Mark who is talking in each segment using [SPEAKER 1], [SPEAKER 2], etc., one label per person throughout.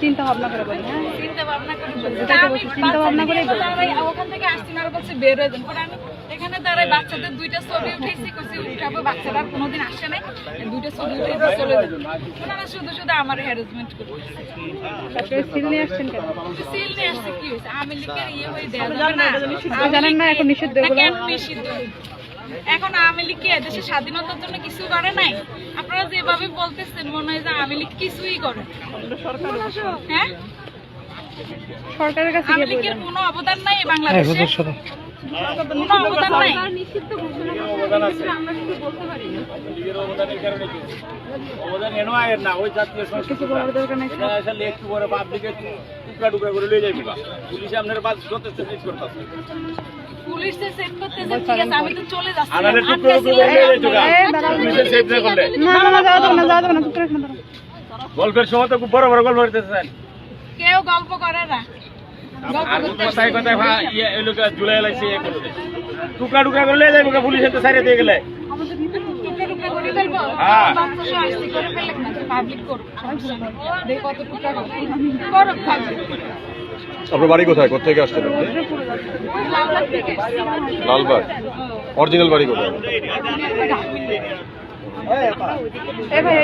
[SPEAKER 1] চিন্তা ভাবনা করে বলি। হ্যাঁ,
[SPEAKER 2] চিন্তা ভাবনা করে বলি।
[SPEAKER 1] এটাই তো বলছি, চিন্তা ভাবনা করেই বলি।
[SPEAKER 2] ওখান থেকে আসছি না, বলছে বের হয়ে যান। পরে আমি এখানে দাঁড়াই বাচ্চাদের 2টা ছবি উঠেছি, কইছি উঠাবো, বাচ্চারা আর কোনোদিন আসে নাই, 2টা ছবি উঠে চলে যাবে। ওনারা শুধু শুধু আমার হ্যারাসমেন্ট করতেছে।
[SPEAKER 1] তারপরে সিল নিয়ে আসছেন কেন?
[SPEAKER 2] সিল নিয়ে আসছে কি হয়েছে? আওয়ামী লীগের ইয়ে হয়ে দেওয়া যাবে না?
[SPEAKER 1] জানেন না এখন নিষিদ্ধ
[SPEAKER 2] না,
[SPEAKER 1] এগুলো?
[SPEAKER 2] কেন নিষিদ্ধ? এখন আওয়ামী লীগ কি দেশের স্বাধীনতার জন্য কিছু করে নাই? আপনারা যেভাবে বলতেছেন মনে হয় যে আওয়ামী লীগ কিছুই করে। হ্যাঁ,
[SPEAKER 1] সরকারের কাছে
[SPEAKER 2] আওয়ামী
[SPEAKER 1] গিয়ে
[SPEAKER 2] লীগের
[SPEAKER 1] বলবেন।
[SPEAKER 2] কোনো অবদান নাই বাংলাদেশে, কোনো অবদান নাই।
[SPEAKER 3] অবদান এনো আয়ের না, ওই জাতীয়
[SPEAKER 1] কিছু বলার দরকার নেই।
[SPEAKER 3] এটা আসলে একটু পরে পাবলিকে টুকরা টুকরা করে লয়ে যাইবে বা পুলিশে আপনার বাদ যথেষ্ট চেক করতেছে।
[SPEAKER 2] পুলিশ যে সেট করতেছে, ঠিক আছে, আমি তো চলে যাচ্ছি।
[SPEAKER 3] আনালে টুকরা টুকরা করে লয়ে যাইতো গা। পুলিশে সেভ না করলে
[SPEAKER 1] না না না, যাওয়া যাবে না, যাওয়া যাবে না, চুপ করে এখানে দাঁড়াও।
[SPEAKER 3] গল্পের সময় তো খুব বড় বড় গল্প করতেছেন।
[SPEAKER 2] কেউ গল্প করে না।
[SPEAKER 3] আর কথায় কথায় ভাই ইয়ে এই লোক জুলাই লাগছে এ করতে টুকরা টুকরা করে লয়ে যাইবো গা, পুলিশে তো সাইরে দিয়ে গেলে।
[SPEAKER 2] টুকরা টুকরা করে ফেলবো,
[SPEAKER 3] হ্যাঁ।
[SPEAKER 2] বাচ্চা সহ আসতে করে ফেললে না, পাবলিক করুক, সমস্যা নেই। দেখি কত টুকরা করে করুক পাবলিক।
[SPEAKER 4] আপনার বাড়ি কোথায়? কোথেকে আসছেন আপনি?
[SPEAKER 2] লালবাগ থেকে
[SPEAKER 4] লালবাগ। অরিজিনাল বাড়ি কোথায়?
[SPEAKER 1] এই ভাই,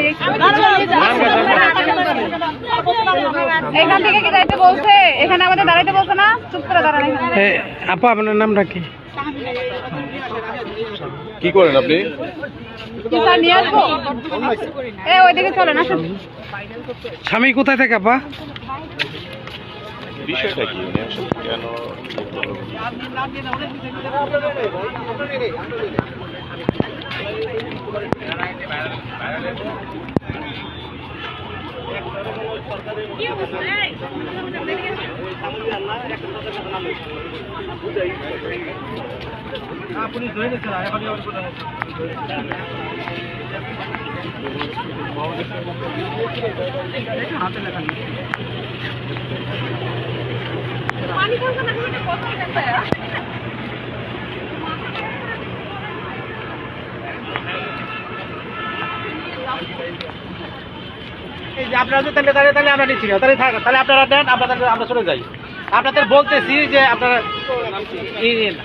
[SPEAKER 1] এখান থেকে কি যাইতে বলছে? এখানে আমাদের দাঁড়াইতে বলছে না? চুপ করে দাঁড়ান এখানে।
[SPEAKER 5] আপা আপনার নামটা কি?
[SPEAKER 4] কি করেন আপনি?
[SPEAKER 1] কি স্যার নিয়ে আসবো? ওইদিকে চলেন, আসুন।
[SPEAKER 5] স্বামী কোথায় থাকে আপা?
[SPEAKER 4] বিষয়টা কি? উনি আসলে কেন?
[SPEAKER 3] পুলিশ ধরে গেছে না, এখন আবার কোথায় হাতে লেখা নেই।
[SPEAKER 2] পানি খাওয়া না, এটা কত টাকা?
[SPEAKER 3] এই যে আপনারা যদি তাহলে দাঁড়িয়ে তাহলে আমরা নিচ্ছি না, তাহলে থাক, তাহলে আপনারা দেন, আমরা চলে যাই। আপনাদের বলতেছি যে আপনারা এই নিন।